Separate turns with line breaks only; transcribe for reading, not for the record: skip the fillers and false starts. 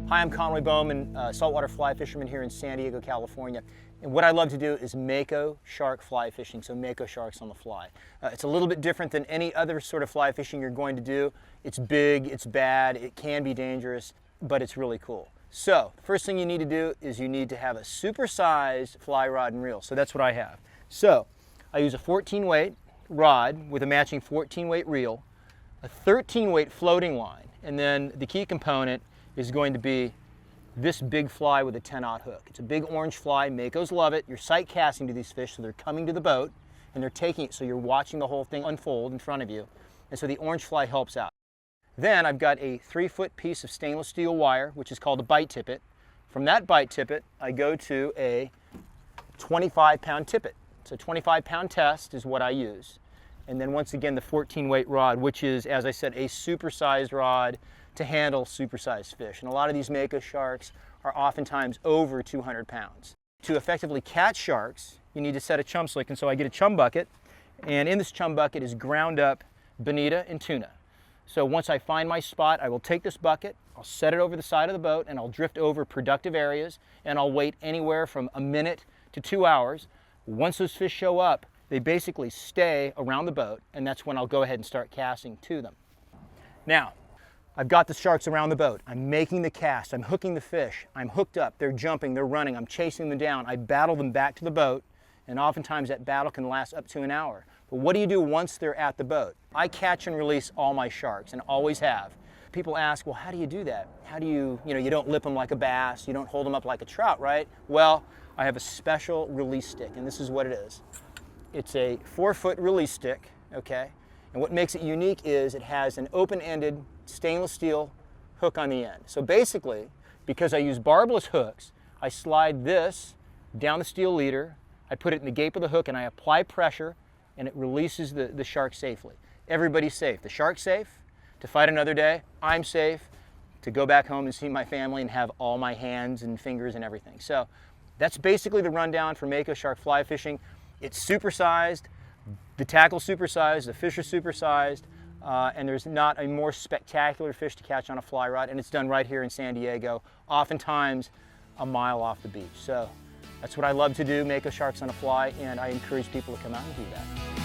Hi, I'm Conway Bowman, saltwater fly fisherman here in San Diego, California. And what I love to do is Mako shark fly fishing, so Mako sharks on the fly. It's a little bit different than any other sort of fly fishing you're going to do. It's big, it's bad, it can be dangerous, but it's really cool. So, the first thing you need to do is you need to have a super-sized fly rod and reel. So that's what I have. So, I use a 14 weight rod with a matching 14 weight reel, a 13 weight floating line, and then the key component is going to be this big fly with a 10-aught hook. It's a big orange fly. Makos love it. You're sight casting to these fish, so they're coming to the boat and they're taking it, so you're watching the whole thing unfold in front of you. And so the orange fly helps out. Then I've got a 3-foot piece of stainless steel wire, which is called a bite tippet. From that bite tippet, I go to a 25-pound tippet. So 25-pound test is what I use. And then once again, the 14 weight rod, which is, as I said, a supersized rod to handle supersized fish. And a lot of these Mako sharks are oftentimes over 200 pounds. To effectively catch sharks, you need to set a chum slick, and so I get a chum bucket, and in this chum bucket is ground up bonita and tuna. So once I find my spot, I will take this bucket, I'll set it over the side of the boat, and I'll drift over productive areas, and I'll wait anywhere from a minute to 2 hours. Once those fish show up, they basically stay around the boat, and that's when I'll go ahead and start casting to them. Now, I've got the sharks around the boat. I'm making the cast. I'm hooking the fish. I'm hooked up. They're jumping. They're running. I'm chasing them down. I battle them back to the boat, and oftentimes that battle can last up to an hour. But what do you do once they're at the boat? I catch and release all my sharks, and always have. People ask, well, how do you do that? How do you don't lip them like a bass. You don't hold them up like a trout, right? Well, I have a special release stick, and this is what it is. It's a 4-foot release stick, okay? And what makes it unique is it has an open-ended stainless steel hook on the end. So basically, because I use barbless hooks, I slide this down the steel leader, I put it in the gape of the hook, and I apply pressure, and it releases the shark safely. Everybody's safe. The shark's safe to fight another day. I'm safe to go back home and see my family and have all my hands and fingers and everything. So that's basically the rundown for Mako shark fly fishing. It's supersized, the tackle's supersized, the fish are supersized, and there's not a more spectacular fish to catch on a fly rod, and it's done right here in San Diego, oftentimes a mile off the beach. So that's what I love to do, Mako sharks on a fly, and I encourage people to come out and do that.